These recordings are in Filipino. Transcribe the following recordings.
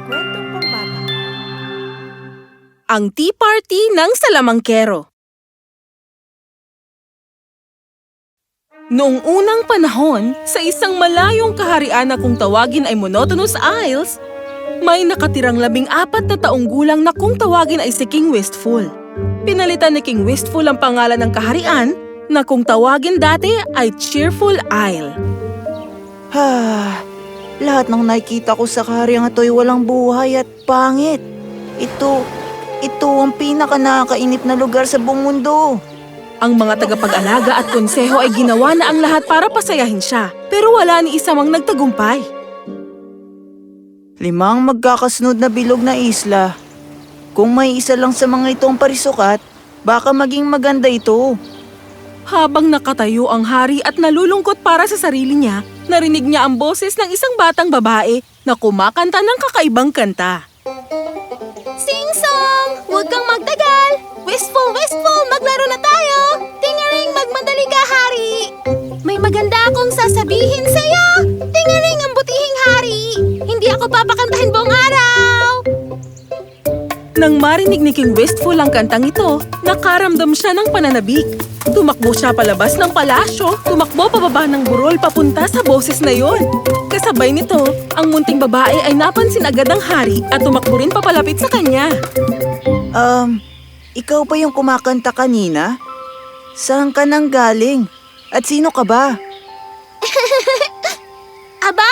Kwentong Pambata. Ang Tea Party ng Salamangkero. Noong unang panahon, sa isang malayong kaharian na kung tawagin ay Monotonous Isles, may nakatirang 14 na taong gulang na kung tawagin ay si King Wistful. Pinalitan ni King Wistful ang pangalan ng kaharian na kung tawagin dati ay Cheerful Isle. Lahat ng nakikita ko sa kahariang ito'y walang buhay at pangit. Ito ang pinaka-nakakainip na lugar sa buong mundo. Ang mga tagapag-alaga at konseho ay ginawa na ang lahat para pasayahin siya, pero wala ni isa mang nagtagumpay. 5 magkakasunod na bilog na isla. Kung may isa lang sa mga ito ang parisukat, baka maging maganda ito. Habang nakatayo ang hari at nalulungkot para sa sarili niya, narinig niya ang boses ng isang batang babae na kumakanta ng kakaibang kanta. Sing-song! Huwag kang magtagal! Wistful, Wistful! Maglaro na tayo! Tingaring, magmadali ka, hari! May maganda akong sasabihin sa'yo! Tingaring ang butihing hari! Hindi ako papakantahin buong araw! Nang marinig ni King Wistful ang kantang ito, nakaramdam siya ng pananabik. Tumakbo siya palabas ng palasyo, tumakbo pababa ng burol papunta sa boses na yon. Kasabay nito, ang munting babae ay napansin agad ng hari at tumakbo rin papalapit sa kanya. Ikaw pa yung kumakanta kanina? Saan ka nang galing? At sino ka ba? Aba,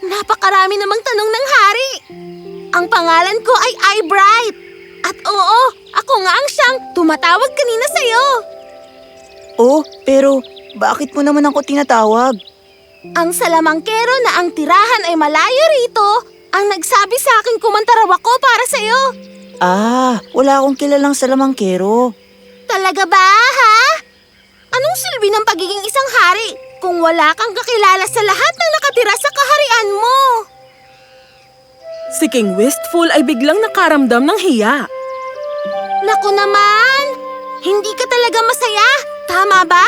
napakarami namang tanong ng hari. Ang pangalan ko ay Eyebright. At oo, ako nga ang siyang tumatawag kanina sa'yo. Oh, pero bakit mo naman ako tinatawag? Ang salamangkero na ang tirahan ay malayo rito, ang nagsabi sa akin kumanta raw ako para sa'yo. Wala akong kilalang salamangkero. Talaga ba, ha? Anong silbi ng pagiging isang hari kung wala kang kakilala sa lahat ng nakatira sa kaharian mo? Si King Wistful ay biglang nakaramdam ng hiya. Naku naman! Hindi ka talaga masaya, tama ba?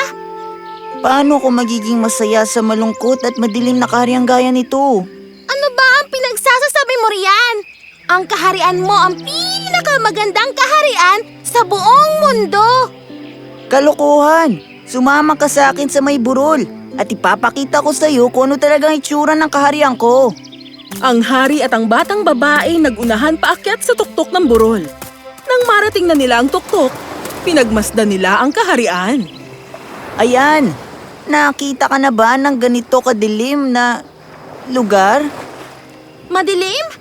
Paano ako magiging masaya sa malungkot at madilim na kahariang gaya nito? Ano ba ang pinagsasasabi mo riyan? Ang kaharian mo ang pinakamagandang kaharian sa buong mundo! Kalokohan! Sumama ka sa akin sa may burol at ipapakita ko sa iyo kung ano talagang itsura ng kaharian ko. Ang hari at ang batang babae nagunahan paakyat sa tuktok ng burol. Nang marating na nila ang tuktok, pinagmasdan nila ang kaharian. Ayan! Nakita ka na ba ng ganito kadilim na lugar? Madilim?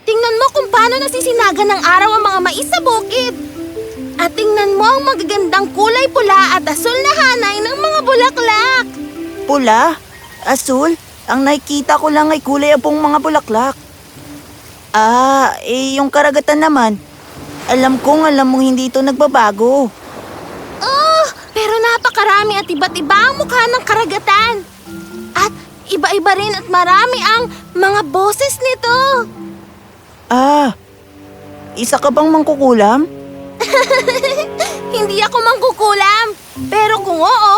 Tingnan mo kung paano nasisinagan ng araw ang mga mais sa bukid. At tingnan mo ang magagandang kulay pula at asul na hanay ng mga bulaklak. Pula? Asul? Ang nakikita ko lang ay kulay apong mga bulaklak. Yung karagatan naman. Alam mong hindi ito nagbabago. Oh, pero napakarami at iba't iba ang mukha ng karagatan. At iba-iba rin at marami ang mga boses nito. Isa ka bang mangkukulam? Hindi ako mangkukulam. Pero kung oo,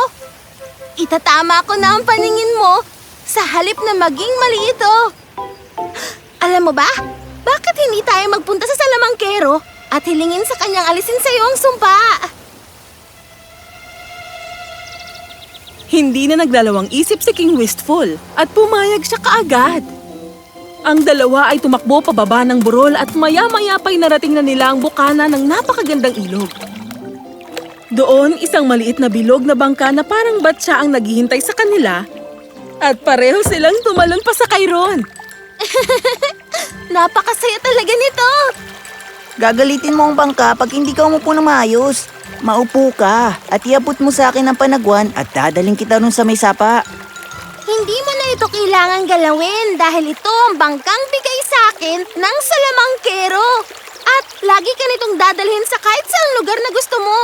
itatama ko na ang paningin mo sa halip na maging mali ito. Alam mo ba, bakit hindi tayo magpunta sa salamangkero at hilingin sa kanyang alisin sa iyo ang sumpa? Hindi na nagdalawang isip si King Wistful at pumayag siya kaagad. Ang dalawa ay tumakbo pababa ng burol at maya-maya pa'y narating na nila ang bukana ng napakagandang ilog. Doon, isang maliit na bilog na bangka na parang batya ang naghihintay sa kanila at pareho silang tumalon pa sa kairon. Napakasaya talaga nito! Gagalitin mo ang bangka pag hindi ka umupo na maayos. Maupo ka at iabot mo sa akin ang panagwan at dadaling kita ron sa may sapa. Hindi mo na ito kailangan galawin dahil ito ang bangkang bigay sa akin ng salamangkero. At lagi ka nitong dadalhin sa kahit saang lugar na gusto mo.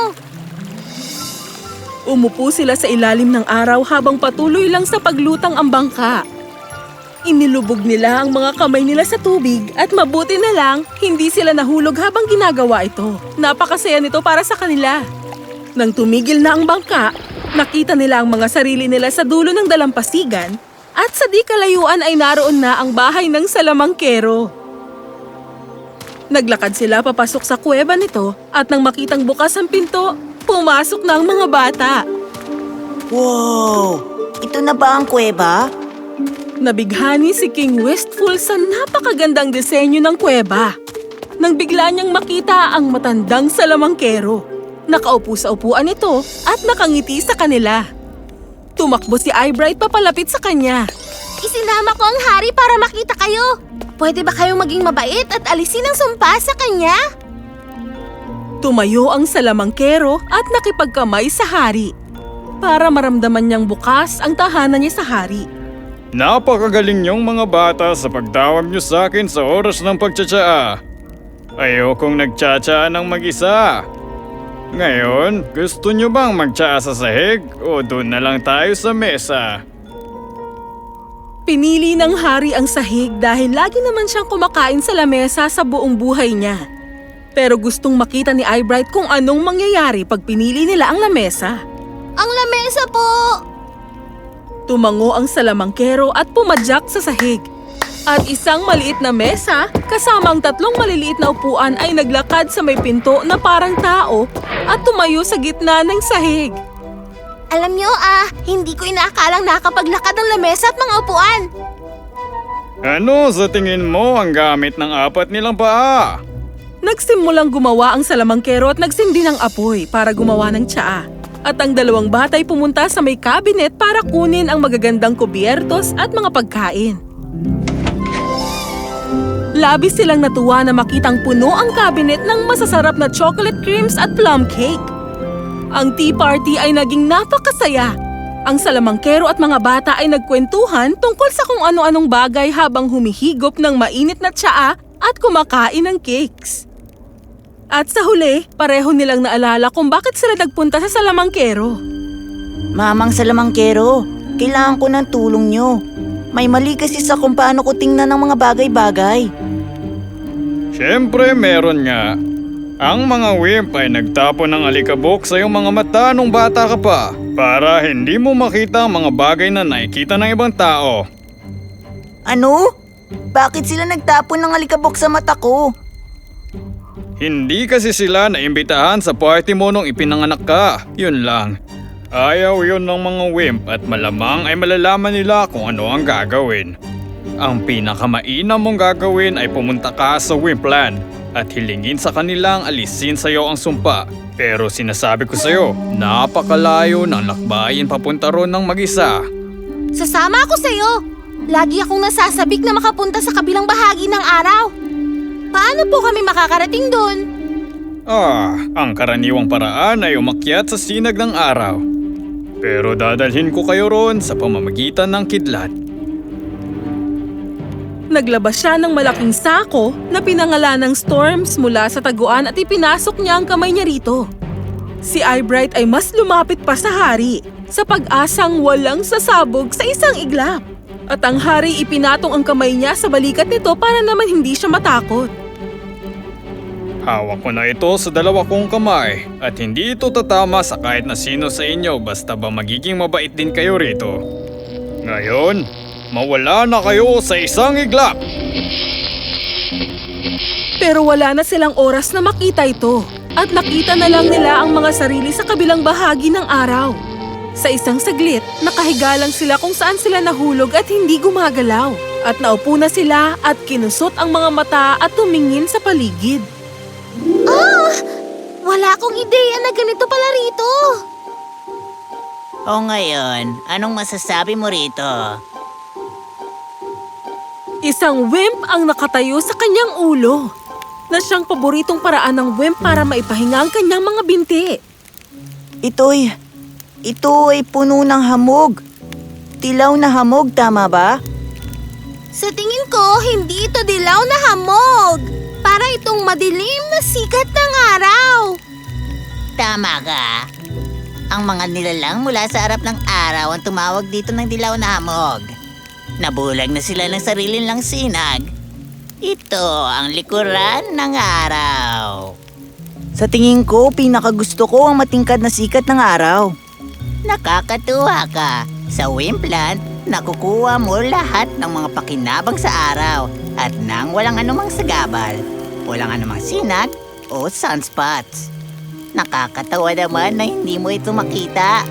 Umupo sila sa ilalim ng araw habang patuloy lang sa paglutang ang bangka. Inilubog nila ang mga kamay nila sa tubig at mabuti na lang hindi sila nahulog habang ginagawa ito. Napakasaya nito para sa kanila. Nang tumigil na ang bangka, nakita nila ang mga sarili nila sa dulo ng dalampasigan at sa di kalayuan ay naroon na ang bahay ng salamangkero. Naglakad sila papasok sa kuweba nito at nang makitang bukas ang pinto, pumasok na ang mga bata. Wow! Ito na ba ang kuweba? Nabighani si King Wistful sa napakagandang disenyo ng kuweba. Nang bigla niyang makita ang matandang salamangkero. Nakaupo sa upuan nito at nakangiti sa kanila. Tumakbo si Eyebright papalapit sa kanya. Isinama ko ang hari para makita kayo. Pwede ba kayong maging mabait at alisin ang sumpa sa kanya? Tumayo ang salamangkero at nakipagkamay sa hari. Para maramdaman niyang bukas ang tahanan niya sa hari. Napakagaling niyong mga bata sa pagtawag niyo sa akin sa oras ng pagtsatsaa. Ayokong nagtsatsaa ng mag-isa. Ngayon, gusto niyo bang magtsaa sa sahig o doon na lang tayo sa mesa? Pinili ng hari ang sahig dahil lagi naman siyang kumakain sa lamesa sa buong buhay niya. Pero gustong makita ni Eyebright kung anong mangyayari pag pinili nila ang lamesa. Ang lamesa po! Tumango ang salamangkero at pumadyak sa sahig. At isang maliit na mesa, kasama ang 3 maliliit na upuan ay naglakad sa may pinto na parang tao at tumayo sa gitna ng sahig. Alam niyo hindi ko inaakalang nakapaglakad ng lamesa at mga upuan. Ano sa tingin mo ang gamit ng 4 nilang paa? Nagsimulang gumawa ang salamangkero at nagsindi ng apoy para gumawa ng tsaa. At ang 2 bata ay pumunta sa may cabinet para kunin ang magagandang kubyertos at mga pagkain. Labis silang natuwa na makitang puno ang cabinet ng masasarap na chocolate creams at plum cake. Ang tea party ay naging napakasaya. Ang salamangkero at mga bata ay nagkwentuhan tungkol sa kung ano-anong bagay habang humihigop ng mainit na tsaa at kumakain ng cakes. At sa huli, pareho nilang naalala kung bakit sila nagpunta sa salamangkero. Mamang salamangkero, kailangan ko ng tulong niyo. May mali kasi sa kung paano ko tingnan ng mga bagay-bagay. Siyempre meron nga. Ang mga wimp ay nagtapon ng alikabok sa iyong mga mata nung bata ka pa para hindi mo makita ang mga bagay na nakikita ng ibang tao. Ano? Bakit sila nagtapon ng alikabok sa mata ko? Hindi kasi sila naimbitahan sa party mo nung ipinanganak ka. Yun lang. Ayaw yun ng mga wimp at malamang ay malalaman nila kung ano ang gagawin. Ang pinakamainam mong gagawin ay pumunta ka sa Wimpland at hilingin sa kanilang alisin sa iyo ang sumpa. Pero sinasabi ko sa iyo, napakalayo ng lakbayin papunta ron ng mag-isa. Sasama ako sa'yo. Lagi akong nasasabik na makapunta sa kabilang bahagi ng araw. Paano po kami makakarating doon? Ang karaniwang paraan ay umakyat sa sinag ng araw. Pero dadalhin ko kayo ron sa pamamagitan ng kidlat. Naglabas siya ng malaking sako na pinangalan ng Storms mula sa taguan at ipinasok niya ang kamay niya rito. Si Eyebright ay mas lumapit pa sa hari sa pag-asang walang sasabog sa isang iglap. At ang hari ipinatong ang kamay niya sa balikat nito para naman hindi siya matakot. Hawak ko na ito sa 2 kong kamay at hindi ito tatama sa kahit na sino sa inyo basta ba magiging mabait din kayo rito. Ngayon, mawala na kayo sa isang iglap! Pero wala na silang oras na makita ito at nakita na lang nila ang mga sarili sa kabilang bahagi ng araw. Sa isang saglit, nakahiga lang sila kung saan sila nahulog at hindi gumagalaw. At naupo na sila at kinusot ang mga mata at tumingin sa paligid. Wala akong ideya na ganito pala rito. O ngayon, anong masasabi mo rito? Isang wimp ang nakatayo sa kanyang ulo na siyang paboritong paraan ng wimp para maipahinga ang kanyang mga binti. Ito ay puno ng hamog. Dilaw na hamog, tama ba? Sa tingin ko, hindi ito dilaw na hamog. Para itong madilim na sikat ng araw. Tama ka. Ang mga nilalang mula sa harap ng araw ang tumawag dito ng dilaw na hamog. Nabulag na sila ng sarili nilang sinag. Ito ang likuran ng araw. Sa tingin ko, pinakagusto ko ang matingkad na sikat ng araw. Nakakatuwa ka. Sa Wimpland, nakukuha mo lahat ng mga pakinabang sa araw at nang walang anumang sagabal. walang anumang sinag o sunspots. Nakakatawa naman na hindi mo ito makita.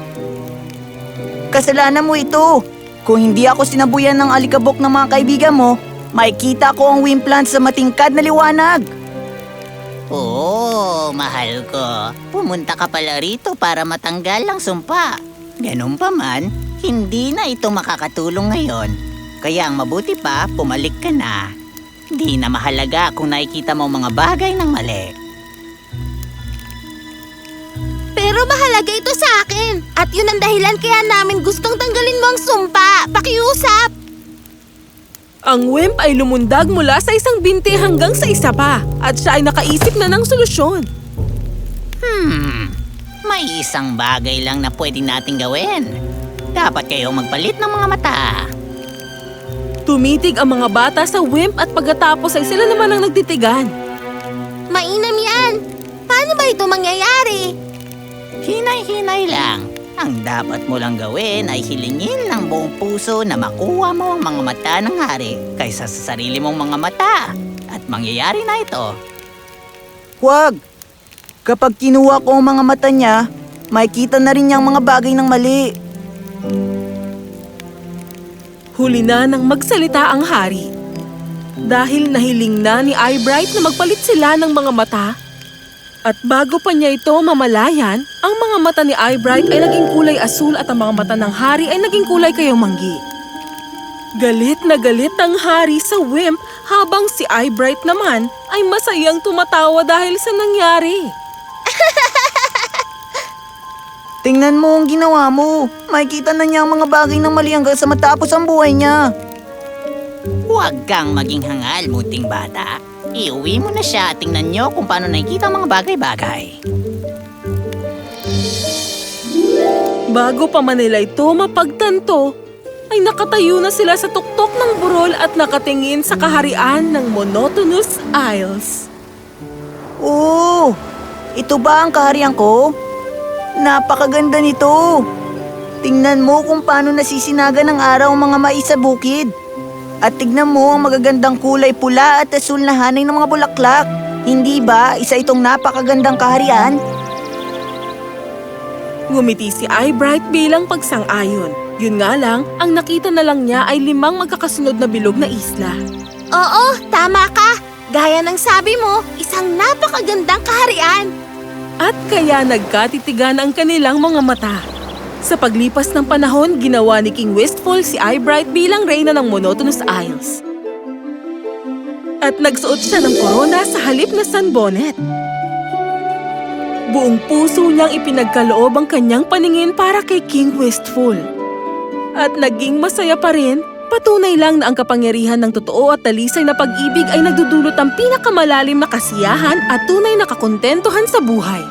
Kasalanan mo ito. Kung hindi ako sinabuyan ng alikabok ng mga kaibigan mo, makikita ko ang wind plant sa matingkad na liwanag. Oo, mahal ko. Pumunta ka pala rito para matanggal ang sumpa. Ganun pa man, hindi na ito makakatulong ngayon. Kaya ang mabuti pa, pumalik ka na. Di na mahalaga kung nakikita mo mga bagay ng mali. Pero mahalaga ito sa akin. At yun ang dahilan kaya namin gustong tanggalin mo ang sumpa. Pakiusap! Ang wimp ay lumundag mula sa isang binti hanggang sa isa pa at siya ay nakaisip na ng solusyon. May isang bagay lang na pwede nating gawin. Dapat kayong magpalit ng mga mata. Tumitig ang mga bata sa wimp at pagkatapos ay sila naman ang nagtitigan. Mainam yan. Paano ba ito mangyayari? Hinay-hinay lang. Ang dapat mo lang gawin ay hilingin ng buong puso na makuha mo ang mga mata ng hari kaysa sa sarili mong mga mata. At mangyayari na ito. Huwag! Kapag kinuha ko ang mga mata niya, makikita na rin niya ang mga bagay ng mali. Huli na nang magsalita ang hari. Dahil nahiling na ni Eyebright na magpalit sila ng mga mata. At bago pa niya ito mamalayan, ang mga mata ni Eyebright ay naging kulay asul at ang mga mata ng hari ay naging kulay kayumanggi. Galit na galit ang hari sa wimp habang si Eyebright naman ay masayang tumatawa dahil sa nangyari. Tingnan mo ang ginawa mo. Makikita na niya ang mga bagay ng mali hanggang sa matapos ang buhay niya. Huwag kang maging hangal, muting bata. Iuwi mo na siya at tingnan niyo kung paano nakikita ang mga bagay-bagay. Bago pa man nila ito mapagtanto, ay nakatayo na sila sa tuktok ng burol at nakatingin sa kaharian ng Monotonous Isles. Oo! Ito ba ang kaharian ko? Napakaganda nito! Tingnan mo kung paano nasisinaga ng araw ang mga mais sa bukid. At tignan mo ang magagandang kulay pula at asul na hanay ng mga bulaklak. Hindi ba isa itong napakagandang kaharian? Ngumiti si Eyebright bilang pagsang-ayon. Yun nga lang, ang nakita na lang niya ay 5 magkakasunod na bilog na isla. Oo, tama ka. Gaya ng sabi mo, isang napakagandang kaharian. At kaya nagkatitigan ang kanilang mga mata. Sa paglipas ng panahon, ginawa ni King Wistful si Eyebright bilang reyna ng Monotonous Isles. At nagsuot siya ng korona sa halip na sunbonnet. Buong puso niyang ipinagkaloob ang kanyang paningin para kay King Wistful. At naging masaya pa rin, patunay lang na ang kapangyarihan ng totoo at talisay na pag-ibig ay nagdudulot ang pinakamalalim na kasiyahan at tunay na kakontentuhan sa buhay.